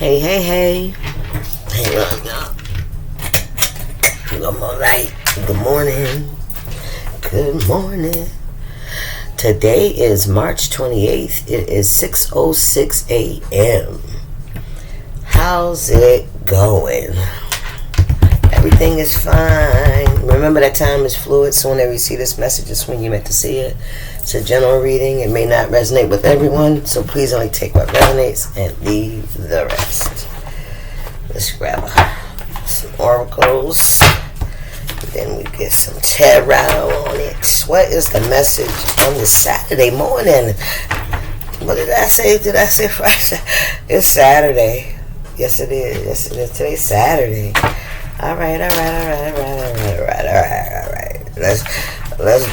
Hey, hey, hey. Hey, alright. Good morning. Good morning. Today is March 28th. It is 6:06 a.m. How's it going? Everything is fine. Remember that time is fluid, so whenever you see this message, it's when you meant to see it. It's a general reading. It may not resonate with everyone, so please only take what resonates and leave the rest. Let's grab some oracles. Then we get some tarot on it. What is the message on this Saturday morning? What did I say? Did I say Friday? It's Saturday. Yes, it is. Yes, it is. Today's Saturday. All right. Let's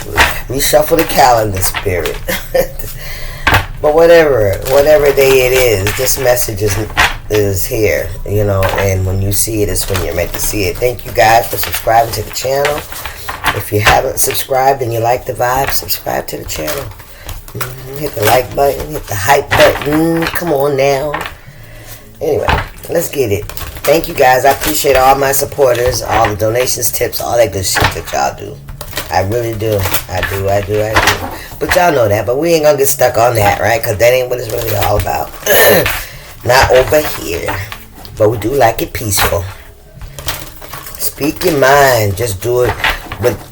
reshuffle the calendar, spirit. But whatever day it is, this message is here, and when you see it, it's when you're meant to see it. Thank you guys for subscribing to the channel. If you haven't subscribed and you like the vibe, subscribe to the channel. Hit the like button, hit the hype button. Come on now. Anyway, let's get it. Thank you guys. I appreciate all my supporters, all the donations, tips, all that good shit that y'all do. I really do. I do. But y'all know that. But we ain't gonna get stuck on that, right? Because that ain't what it's really all about. Not over here. But we do like it peaceful. Speak your mind. Just do it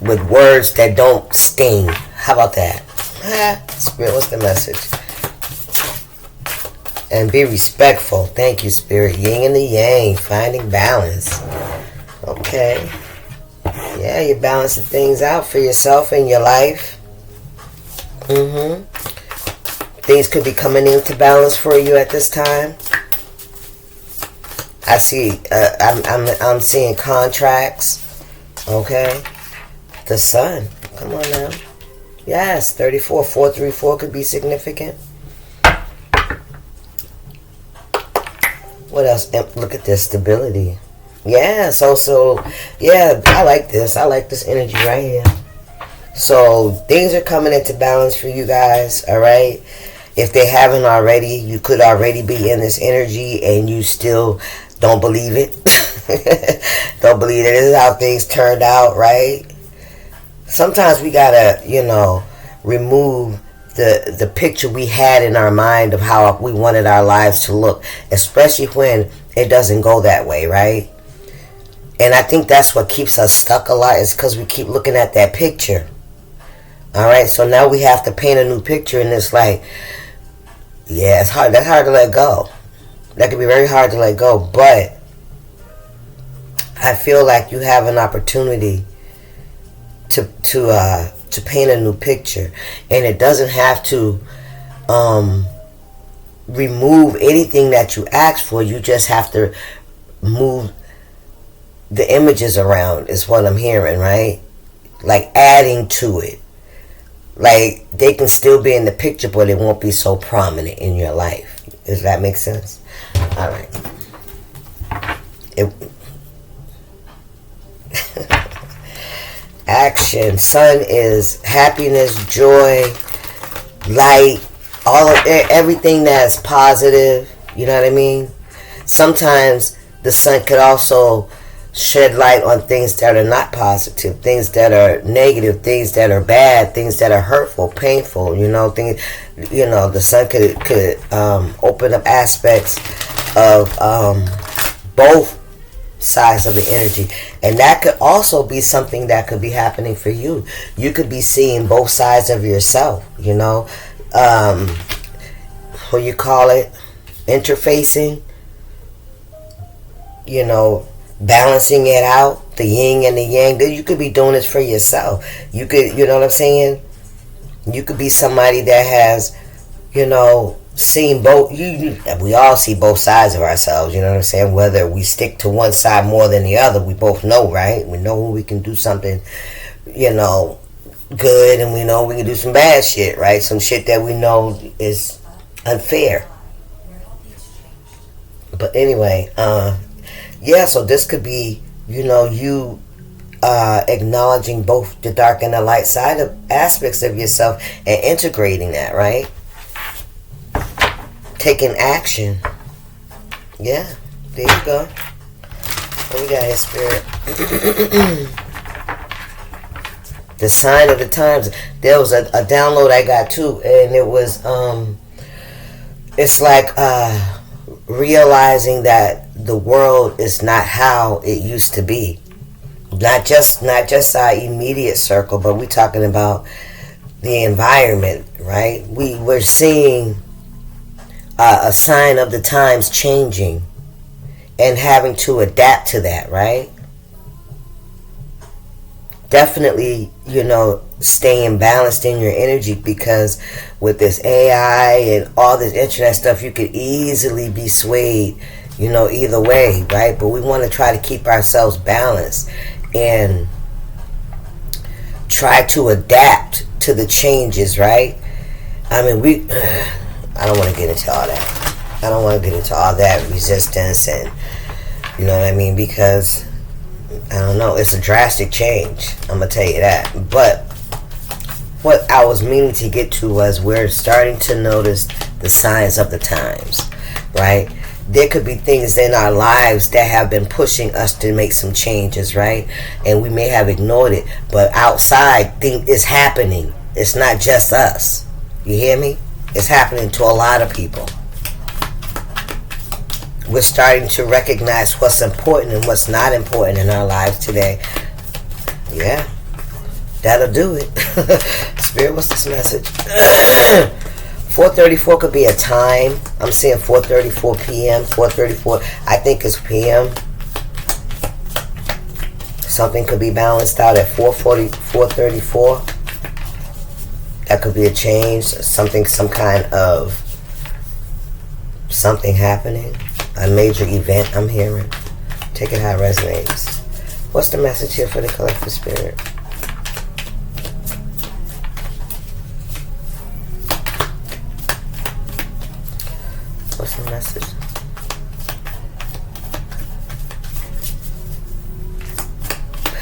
with words that don't sting. How about that? Spirit, what's the message? And be respectful. Thank you, Spirit. Yin and the yang. Finding balance. Okay. Yeah, you're balancing things out for yourself and your life. Things could be coming into balance for you at this time. I see. I'm seeing contracts. Okay. The sun. Come on now. Yes, 34, 434 could be significant. What else? Look at this stability. Yeah, yeah, I like this. I like this energy right here. So, things are coming into balance for you guys, alright? If they haven't already, you could already be in this energy and you still don't believe it. Don't believe that this is how things turned out, right? Sometimes we gotta, remove the picture we had in our mind of how we wanted our lives to look, especially when it doesn't go that way, right? And I think that's what keeps us stuck a lot, is because we keep looking at that picture. Alright, so now we have to paint a new picture, and it's like, yeah, it's hard. That's hard to let go. That can be very hard to let go, but I feel like you have an opportunity to paint a new picture, and it doesn't have to remove anything that you asked for. You just have to move the images around, is what I'm hearing, right? Like adding to it. Like they can still be in the picture, but it won't be so prominent in your life. Does that make sense? All right. Action. Sun is happiness, joy, light, everything that's positive. You know what I mean? Sometimes the sun could also shed light on things that are not positive, things that are negative, things that are bad, things that are hurtful, painful. Things. The sun could open up aspects of both sides of the energy, and that could also be something that could be happening for you. You could be seeing both sides of yourself. What you call it? Interfacing. Balancing it out, the yin and the yang. You could be doing this for yourself. You could, you know what I'm saying? You could be somebody that has, seen both. We all see both sides of ourselves, you know what I'm saying? Whether we stick to one side more than the other, we both know, right? We know when we can do something, good, and we know we can do some bad shit, right? Some shit that we know is unfair. But anyway, yeah, so this could be, you acknowledging both the dark and the light side of aspects of yourself and integrating that, right? Taking action. Yeah, there you go. What we got here, Spirit? The sign of the times. There was a download I got too, and it was it's like realizing that the world is not how it used to be. Not just our immediate circle, but we're talking about the environment, right? We're seeing a sign of the times changing and having to adapt to that, right? Definitely, staying balanced in your energy, because with this AI and all this internet stuff, you could easily be swayed, either way, right? But we want to try to keep ourselves balanced and try to adapt to the changes, right? I mean, I don't want to get into all that. I don't want to get into all that resistance and, you know what I mean? Because, I don't know, it's a drastic change. I'm going to tell you that. But what I was meaning to get to was we're starting to notice the signs of the times, right? There could be things in our lives that have been pushing us to make some changes, right? And we may have ignored it, but outside, it's happening. It's not just us. You hear me? It's happening to a lot of people. We're starting to recognize what's important and what's not important in our lives today. Yeah, that'll do it. Spirit, what's this message? 4:34 could be a time. I'm seeing 4:34 p.m. 4:34. I think it's p.m. Something could be balanced out at 4:34. That could be a change. Some kind of something happening. A major event I'm hearing. Take it how it resonates. What's the message here for the collective spirit? What's the message?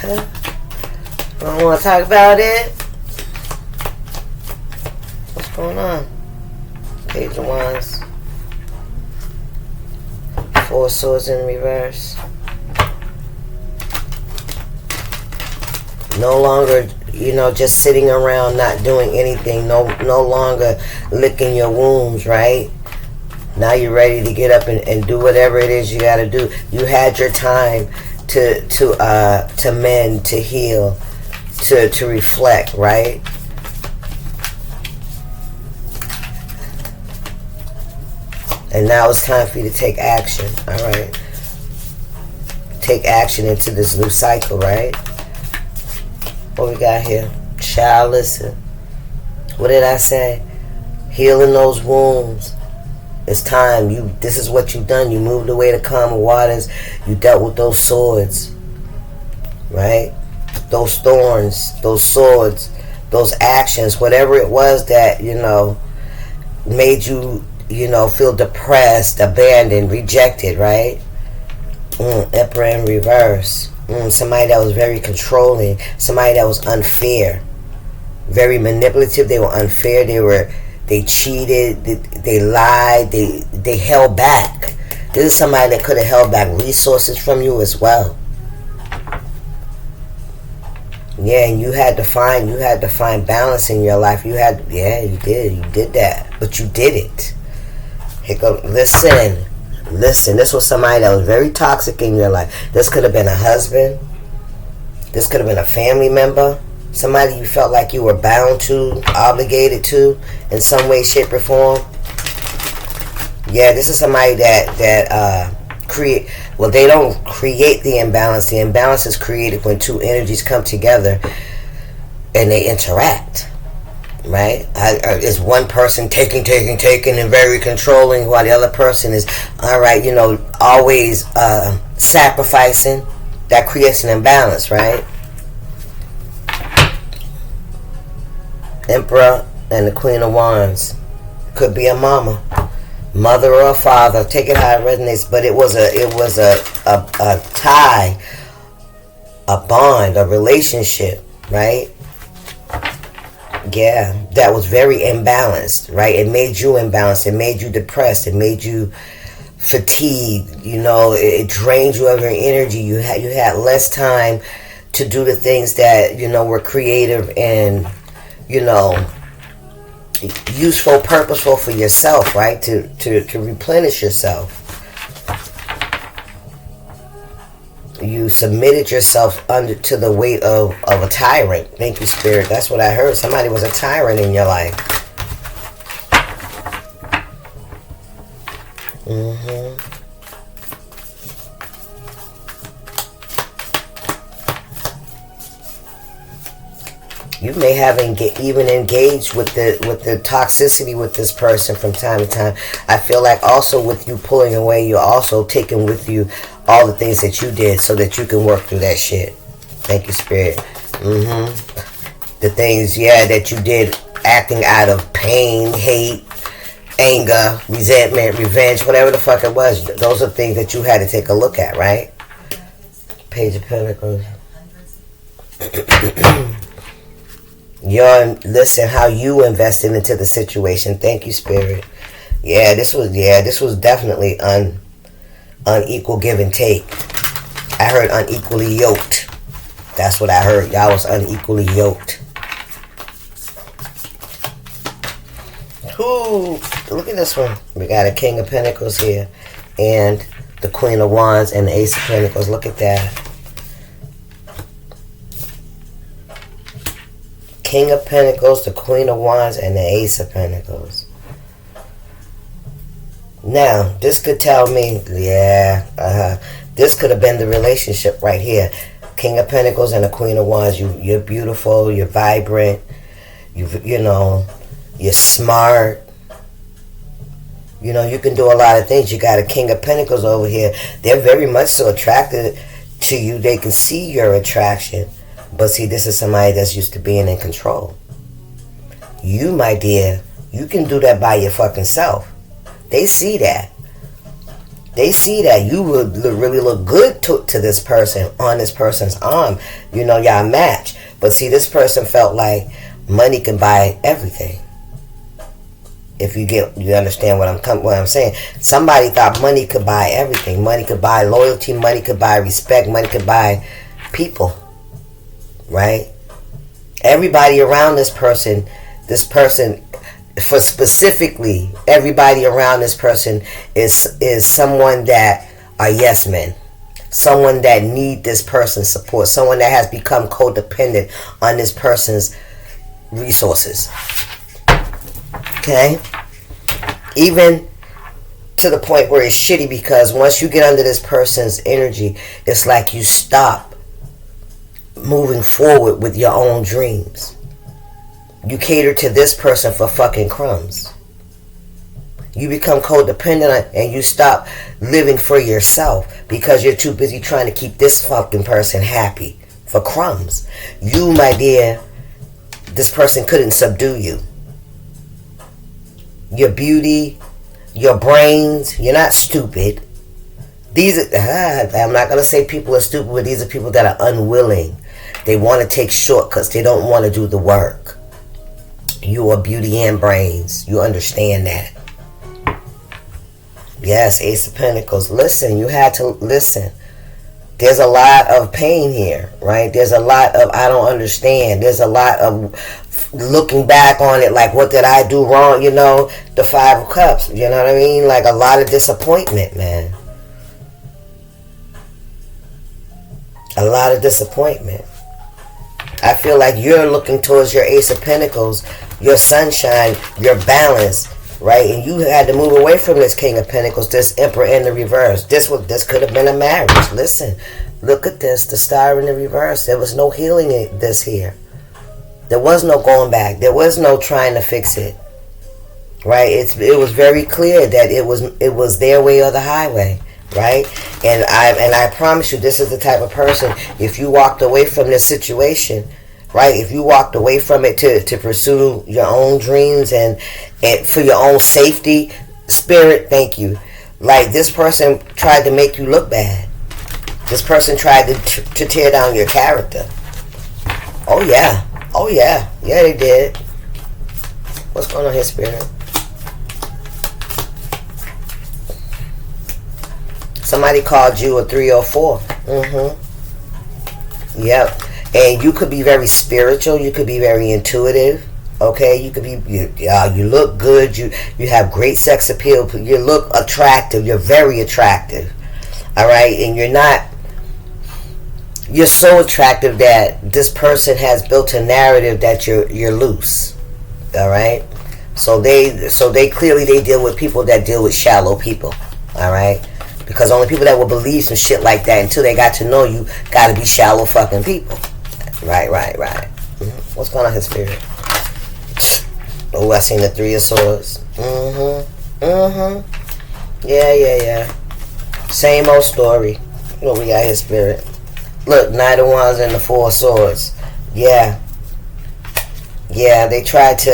I don't want to talk about it. What's going on? Page of Wands. Four Swords in reverse. No longer, just sitting around not doing anything. No longer licking your wounds, right? Now you're ready to get up and do whatever it is you got to do. You had your time to mend, to heal, to reflect, right? And now it's time for you to take action. All right. Take action into this new cycle, right? What we got here? Child, listen. What did I say? Healing those wounds. It's time. This is what you've done. You moved away to calmer waters. You dealt with those swords. Right? Those thorns, those swords, those actions, whatever it was that, made you feel depressed, abandoned, rejected, right? Emperor in reverse. Somebody that was very controlling. Somebody that was unfair. Very manipulative. They were unfair. They cheated. They lied. They held back. This is somebody that could have held back resources from you as well. Yeah, and you had to find balance in your life. You did that. But you did it. Listen, this was somebody that was very toxic in your life. This could have been a husband. This could have been a family member. Somebody you felt like you were bound to, obligated to, in some way, shape, or form. Yeah, this is somebody that they don't create the imbalance. The imbalance is created when two energies come together and they interact. Right? Is one person taking and very controlling, while the other person is, always sacrificing. That creates an imbalance, right? Emperor and the Queen of Wands. Could be a mother or a father. Take it how it resonates. But it was a tie, a bond, a relationship, right? Yeah, that was very imbalanced, right? It made you imbalanced. It made you depressed. It made you fatigued. You know, it drained you of your energy. You had less time to do the things that, you know, were creative and, you know, useful, purposeful for yourself, right? To replenish yourself. You submitted yourself under to the weight of a tyrant. Thank you, Spirit. That's what I heard. Somebody was a tyrant in your life. You may have even engaged with the toxicity with this person from time to time. I feel like also with you pulling away, you're also taking with you all the things that you did so that you can work through that shit. Thank you, Spirit. The things, yeah, that you did acting out of pain, hate, anger, resentment, revenge, whatever the fuck it was. Those are things that you had to take a look at, right? Page of Pentacles. Listen, how you invested into the situation. Thank you, Spirit. This was definitely unequal give and take. I heard unequally yoked. That's what I heard. Y'all was unequally yoked. Ooh, look at this one. We got a King of Pentacles here, and the Queen of Wands and the Ace of Pentacles. Look at that. King of Pentacles, the Queen of Wands, and the Ace of Pentacles. Now, this could tell me, this could have been the relationship right here. King of Pentacles and the Queen of Wands. You're beautiful, you're vibrant, you know, you're smart. You know, you can do a lot of things. You got a King of Pentacles over here. They're very much so attracted to you. They can see your attraction. But see, this is somebody that's used to being in control. You, my dear, you can do that by your fucking self. They see that. They see that you would really look good to this person on this person's arm. You know, y'all match. But see, this person felt like money can buy everything. If you understand what I'm saying. Somebody thought money could buy everything. Money could buy loyalty. Money could buy respect. Money could buy people. Right? Everybody around this person, for specifically, everybody around this person is someone that are yes men. Someone that need this person's support. Someone that has become codependent on this person's resources. Okay? Even to the point where it's shitty, because once you get under this person's energy, it's like you stop moving forward with your own dreams. You cater to this person for fucking crumbs. You become codependent and you stop living for yourself because you're too busy trying to keep this fucking person happy for crumbs. You, my dear, this person couldn't subdue you. Your beauty, your brains, you're not stupid. I'm not going to say people are stupid, but these are people that are unwilling. They want to take shortcuts. They don't want to do the work. You are beauty and brains. You understand that. Yes, Ace of Pentacles. Listen, you had to listen. There's a lot of pain here, right? There's a lot of I don't understand. There's a lot of looking back on it like, what did I do wrong? You know, the Five of Cups. You know what I mean? Like a lot of disappointment, man. A lot of disappointment. I feel like you're looking towards your Ace of Pentacles, your sunshine, your balance, right? And you had to move away from this King of Pentacles, this Emperor in the reverse. This could have been a marriage. Listen, look at this, the Star in the reverse. There was no healing in this here. There was no going back. There was no trying to fix it, right? It was very clear that it was their way or the highway. Right? And I promise you, this is the type of person, if you walked away from this situation, right? If you walked away from it to pursue your own dreams and for your own safety, spirit, thank you. Like this person tried to make you look bad. This person tried to tear down your character. Oh yeah. Oh yeah. Yeah, they did. What's going on here, spirit? Somebody called you a 304. Yep. And you could be very spiritual. You could be very intuitive. Okay, you could be. You look good. You have great sex appeal. You look attractive. You're very attractive. All right, and you're not. You're so attractive that this person has built a narrative that you're loose. All right, so they clearly they deal with people that deal with shallow people. All right, because only people that will believe some shit like that until they got to know you got to be shallow fucking people. Right. What's going on here, Spirit? Oh, I seen the 3 of Swords. Yeah. Same old story. What we got here, Spirit? Look, 9 of Wands and the 4 of Swords. Yeah, they tried to,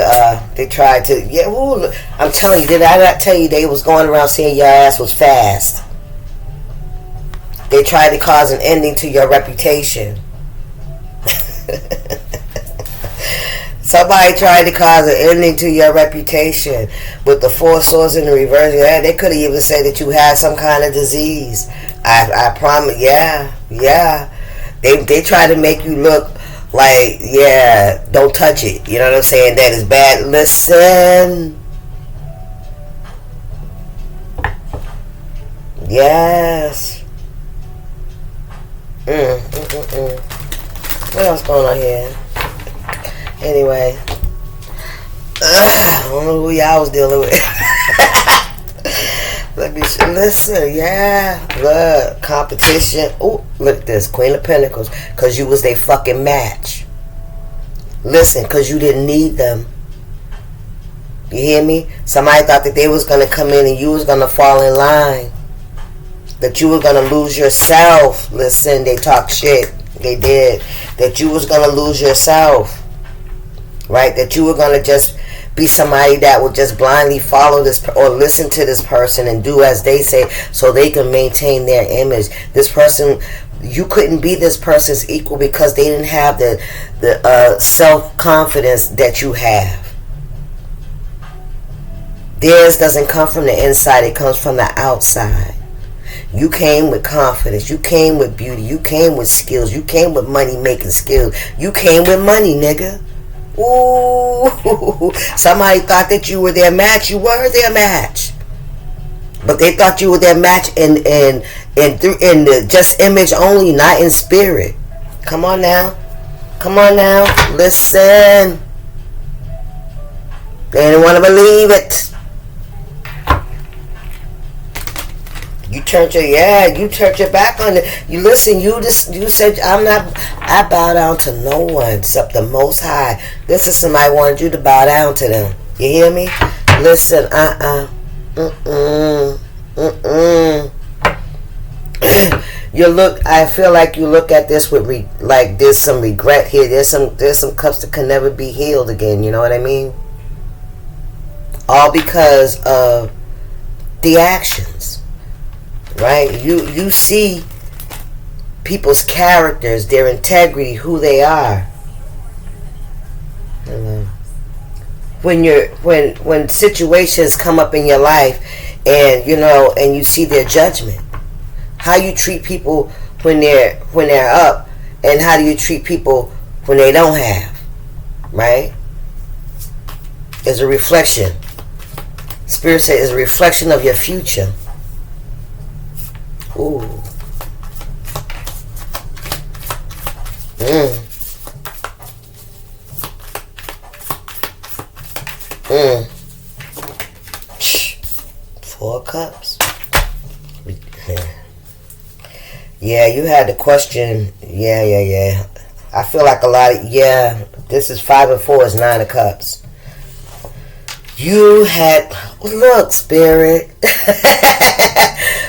yeah, ooh, I'm telling you, did I not tell you they was going around saying your ass was fast? They tried to cause an ending to your reputation. Somebody tried to cause an ending to your reputation with the 4 swords in the reverse. Yeah, they could have even said that you had some kind of disease. I promise. Yeah. They try to make you look like, yeah, don't touch it. You know what I'm saying? That is bad. Listen. Yes. What else going on here? Anyway, I don't know who y'all was dealing with. Let me listen. Yeah, look, competition. Oh, look at this, Queen of Pentacles, because you was their fucking match. Listen, because you didn't need them. You hear me? Somebody thought that they was gonna come in and you was gonna fall in line. That you were gonna lose yourself. Listen, they talk shit. They did. That you was gonna lose yourself. Right? That you were going to just be somebody that would just blindly follow this or listen to this person and do as they say so they can maintain their image. This person, you couldn't be this person's equal because they didn't have the self-confidence that you have. Theirs doesn't come from the inside. It comes from the outside. You came with confidence. You came with beauty. You came with skills. You came with money-making skills. You came with money, nigga. Ooh, somebody thought that you were their match. You were their match, but they thought you were their match in the just image only, not in spirit. Come on now, listen. They didn't want to believe it. You turned your back on it. You listen, you said, I bow down to no one except the Most High. This is somebody wanted you to bow down to them. You hear me? Listen, I feel like you look at this with like there's some regret here. There's some cups that can never be healed again. You know what I mean? All because of the actions. Right? You see people's characters, their integrity, who they are. When situations come up in your life and and you see their judgment. How you treat people when they're up, and how do you treat people when they don't have? Right? It's a reflection. Spirit says it's a reflection of your future. Ooh. Four cups. Yeah, you had the question. Yeah. I feel like a lot of, this is 5 and 4 is 9 of cups. You had, look, Spirit.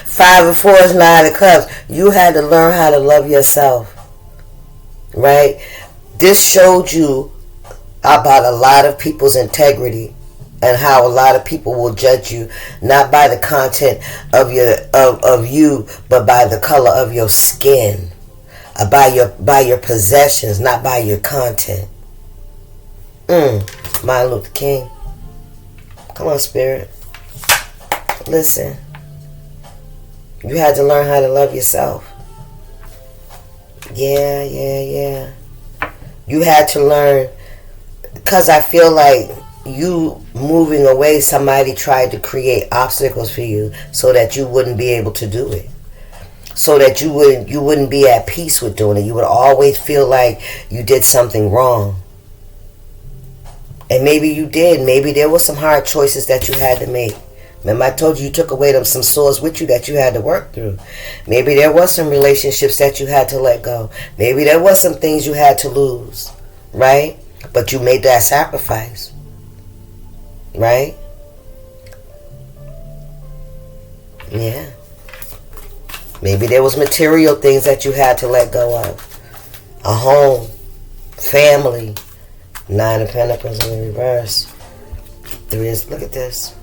5 and 4 is 9 of cups. You had to learn how to love yourself. Right? This showed you about a lot of people's integrity and how a lot of people will judge you not by the content of you, but by the color of your skin, by your possessions, not by your content. Martin Luther King. Come on, Spirit. Listen. You had to learn how to love yourself. Yeah. You had to learn, because I feel like you moving away, somebody tried to create obstacles for you so that you wouldn't be able to do it. So that you wouldn't be at peace with doing it. You would always feel like you did something wrong. And maybe you did. Maybe there were some hard choices that you had to make. Remember I told you you took away some sores with you that you had to work through. Maybe there was some relationships that you had to let go. Maybe there was some things you had to lose. Right? But you made that sacrifice. Right? Yeah. Maybe there was material things that you had to let go of. A home. Family. 9 of Pentacles in reverse. There is, look at this.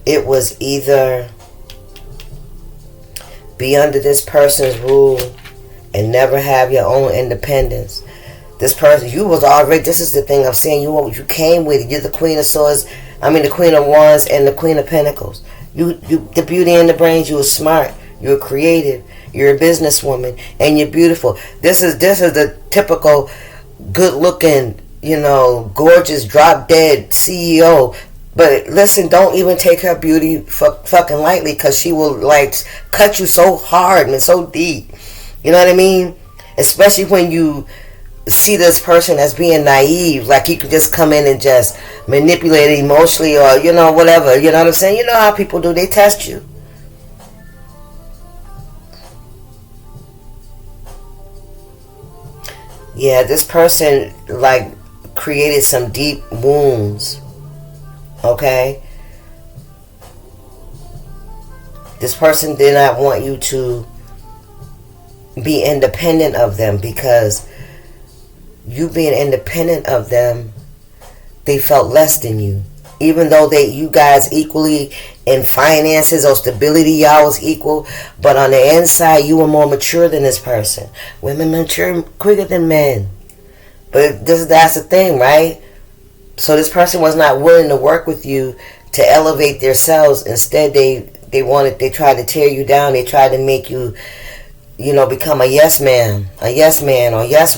It was either be under this person's rule and never have your own independence. This person, you was already, this is the thing I'm saying, you came with it. You're the Queen of Swords, the Queen of Wands and the Queen of Pentacles. You the beauty and the brains, you were smart, you were creative, you're a businesswoman, and you're beautiful. This is the typical good looking, gorgeous, drop dead CEO. But listen, don't even take her beauty fucking lightly, because she will like cut you so hard and so deep. You know what I mean? Especially when you see this person as being naive, like he could just come in and just manipulate it emotionally, or whatever. You know what I'm saying? You know how people do, they test you. Yeah, this person like created some deep wounds. Okay? This person did not want you to be independent of them, because you being independent of them, they felt less than you. Even though you guys equally in finances or stability, y'all was equal, but on the inside, you were more mature than this person. Women mature quicker than men. But that's the thing, right? So this person was not willing to work with you to elevate themselves. Instead, they tried to tear you down. They tried to make you, become a yes man or yes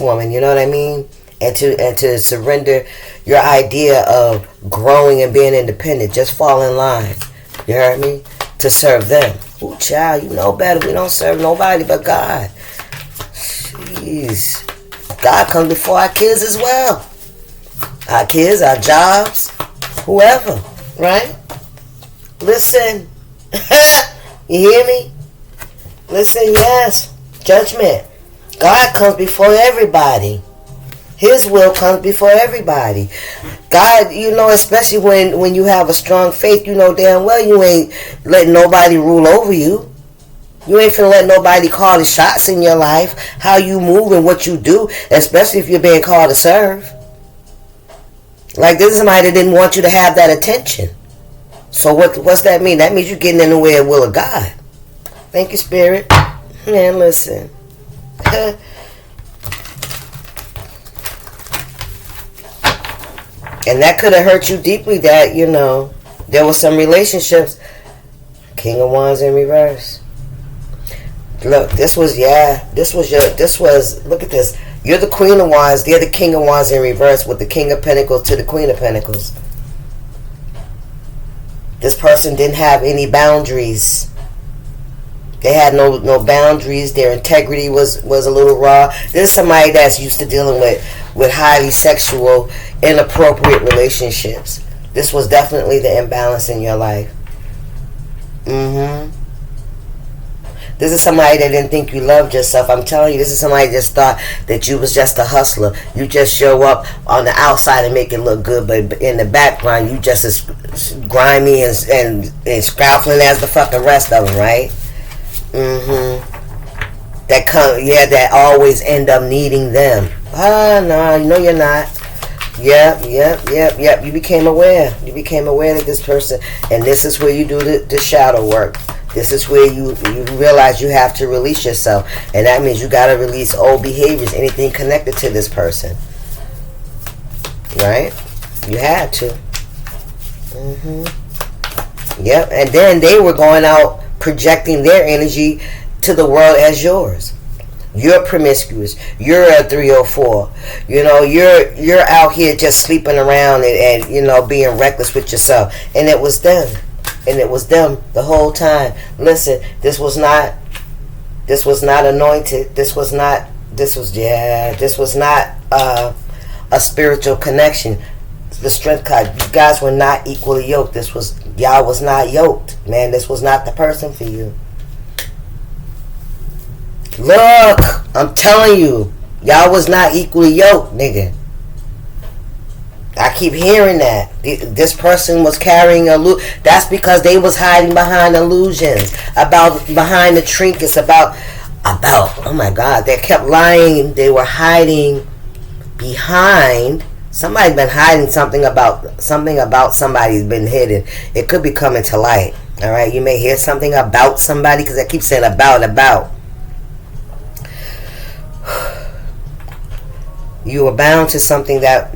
woman. You know what I mean? And to surrender your idea of growing and being independent. Just fall in line. You heard me? To serve them. Ooh, child, you know better. We don't serve nobody but God. Jeez. God comes before our kids as well. Our kids, our jobs, whoever, right? Listen. You hear me? Listen, yes. Judgment. God comes before everybody. His will comes before everybody. God, especially when you have a strong faith, you know damn well you ain't letting nobody rule over you. You ain't finna let nobody call the shots in your life, how you move and what you do, especially if you're being called to serve. Like, this is somebody that didn't want you to have that attention. So what's that mean? That means you're getting in the way of the will of God. Thank you, Spirit. Man, listen. And that could have hurt you deeply, that, there were some relationships. King of Wands in reverse. Look, look at this. You're the Queen of Wands, they're the King of Wands in reverse, with the King of Pentacles to the Queen of Pentacles. This person didn't have any boundaries. They had no boundaries. Their integrity was a little raw. This is somebody that's used to dealing with highly sexual, inappropriate relationships. This was definitely the imbalance in your life. This is somebody that didn't think you loved yourself. I'm telling you, this is somebody that just thought that you was just a hustler. You just show up on the outside and make it look good, but in the background, you just as grimy and scrounging as the fucking rest of them, right? That always end up needing them. No, you're not. Yep. You became aware. You became aware that this person, and this is where you do the shadow work. This is where you realize you have to release yourself. And that means you got to release old behaviors, anything connected to this person. Right? You had to. Yep. And then they were going out projecting their energy to the world as yours. You're promiscuous. You're a 304. You know, you're out here just sleeping around and you know, being reckless with yourself. And it was them. And it was them the whole time. Listen, this was not anointed. This was not a spiritual connection. The strength card. You guys were not equally yoked. Y'all was not yoked. Man, this was not the person for you. Look, I'm telling you, y'all was not equally yoked, nigga. I keep hearing that. This person was carrying that's because they was hiding behind illusions, behind the trinkets, about, oh my God, they kept lying. They were hiding behind, somebody's been hiding something about somebody's been hidden. It could be coming to light. All right, you may hear something about somebody, because I keep saying about. You were bound to something that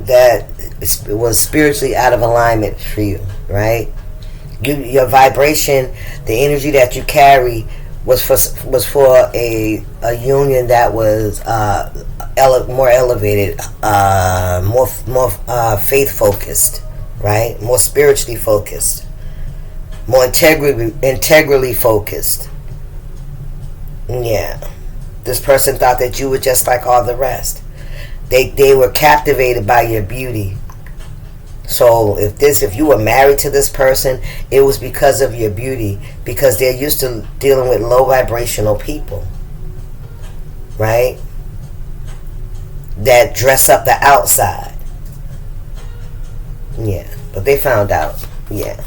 was spiritually out of alignment for you, right? Your vibration, the energy that you carry, was for a union that was more elevated, more faith focused, right? More spiritually focused, more integrally focused. Yeah, this person thought that you were just like all the rest. They were captivated by your beauty. So if you were married to this person, it was because of your beauty, because they're used to dealing with low vibrational people, right? That dress up the outside. Yeah, but they found out. Yeah,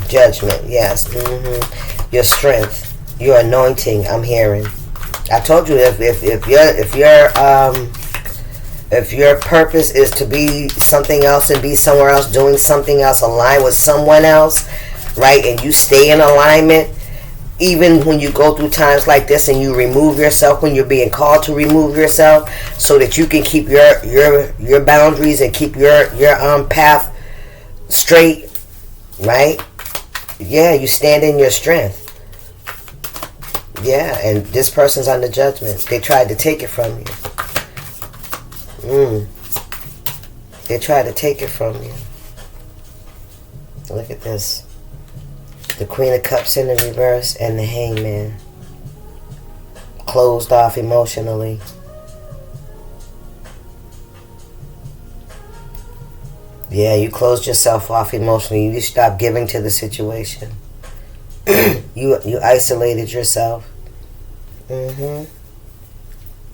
judgment. Yes. Your strength, your anointing. I'm hearing. I told you if your purpose is to be something else and be somewhere else, doing something else, align with someone else, right? And you stay in alignment, even when you go through times like this and you remove yourself when you're being called to remove yourself, so that you can keep your boundaries and keep your path straight, right? Yeah, you stand in your strength. Yeah, and this person's under judgment. They tried to take it from you. They tried to take it from you. Look at this. The Queen of Cups in the reverse and the Hangman. Closed off emotionally. Yeah, you closed yourself off emotionally. You stopped giving to the situation. You isolated yourself.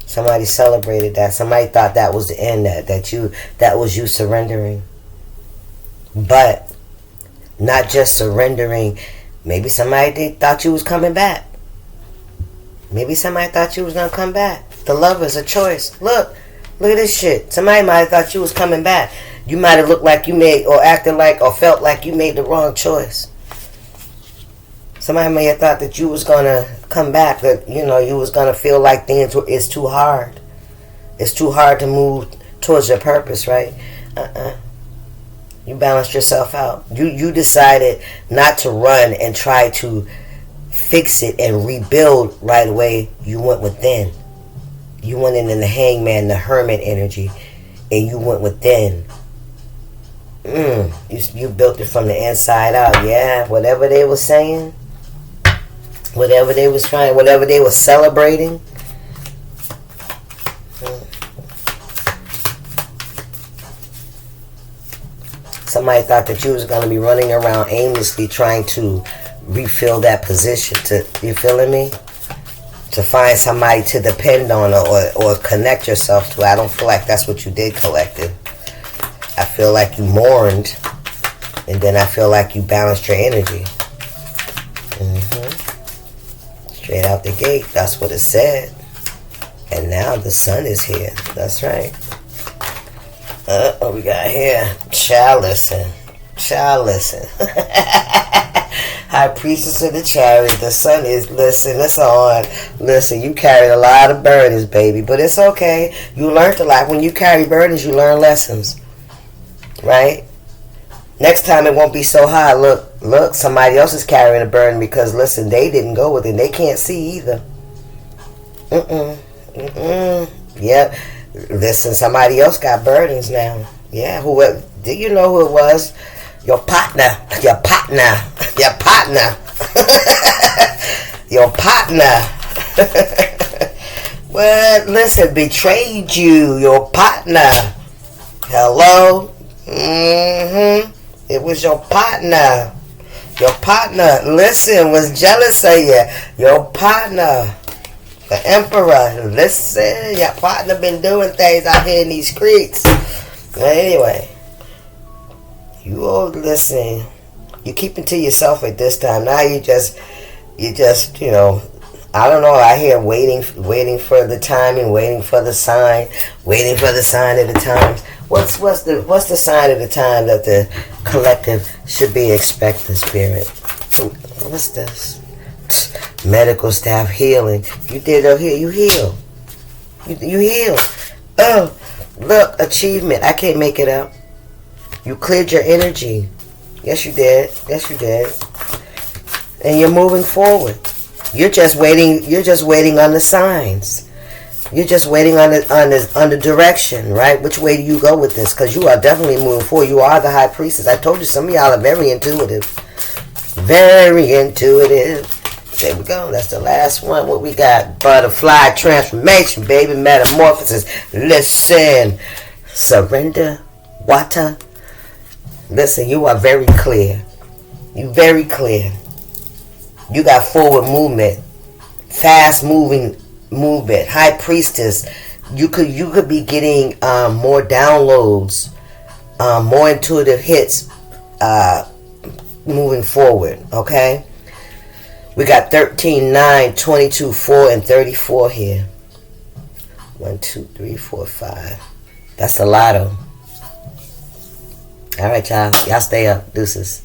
Somebody celebrated that. Somebody thought that was the end. That was you surrendering. But not just surrendering. Maybe somebody thought you was coming back. Maybe somebody thought you was gonna come back. The love is a choice. Look at this shit. Somebody might have thought you was coming back. You might have looked like you made, or acted like, or felt like you made the wrong choice. Somebody may have thought that you was gonna come back, that you was gonna feel like things it's too hard. It's too hard to move towards your purpose, right? You balanced yourself out. You decided not to run and try to fix it and rebuild right away. You went within. You went in the Hangman, the Hermit energy, and you went within. You built it from the inside out. Yeah, whatever they were saying, whatever they was trying, whatever they were celebrating. Somebody thought that you was going to be running around aimlessly trying to refill that position. You feeling me? To find somebody to depend on or connect yourself to. I don't feel like that's what you did, collective. I feel like you mourned, and then I feel like you balanced your energy. Straight out the gate, that's what it said. And now the sun is here. That's right. What we got here? Child, listen. High Priestess of the Chariot. The sun is, listen, it's on. Listen, you carried a lot of burdens, baby. But it's okay. You learned a lot. When you carry burdens, you learn lessons. Right? Next time it won't be so hard. Look, Look, somebody else is carrying a burden because, listen, they didn't go with it. They can't see either. Yep. Listen, somebody else got burdens now. Yeah, whoever. Do you know who it was? Your partner. Your partner. Your partner. Your partner. Well, listen, betrayed you. Your partner. Hello? It was your partner. Your partner, listen, was jealous of you. Your partner. The emperor, listen, your partner been doing things out here in these streets. But anyway, you all listen. You keep it to yourself at this time. Now you just, I don't know. I hear waiting for the timing, waiting for the sign of the times. What's the sign of the time that the collective should be expecting, spirit? What's this? Medical staff healing. You did you heal. You heal. Oh, look, achievement. I can't make it up. You cleared your energy. Yes, you did. Yes, you did. And you're moving forward. You're just waiting on the signs. You're just waiting on the direction, right? Which way do you go with this? Because you are definitely moving forward. You are the high priestess. I told you some of y'all are very intuitive. Very intuitive. There we go. That's the last one. What we got? Butterfly transformation, baby. Metamorphosis. Listen. Surrender. Water. Listen, you are very clear. You very clear. You got forward movement. Fast moving movement. High priestess. You could be getting more downloads, more intuitive hits moving forward. Okay. We got 13, 9, 22, 4, and 34 here. 1, 2, 3, 4, 5. That's the lotto. All right, y'all. Y'all stay up. Deuces.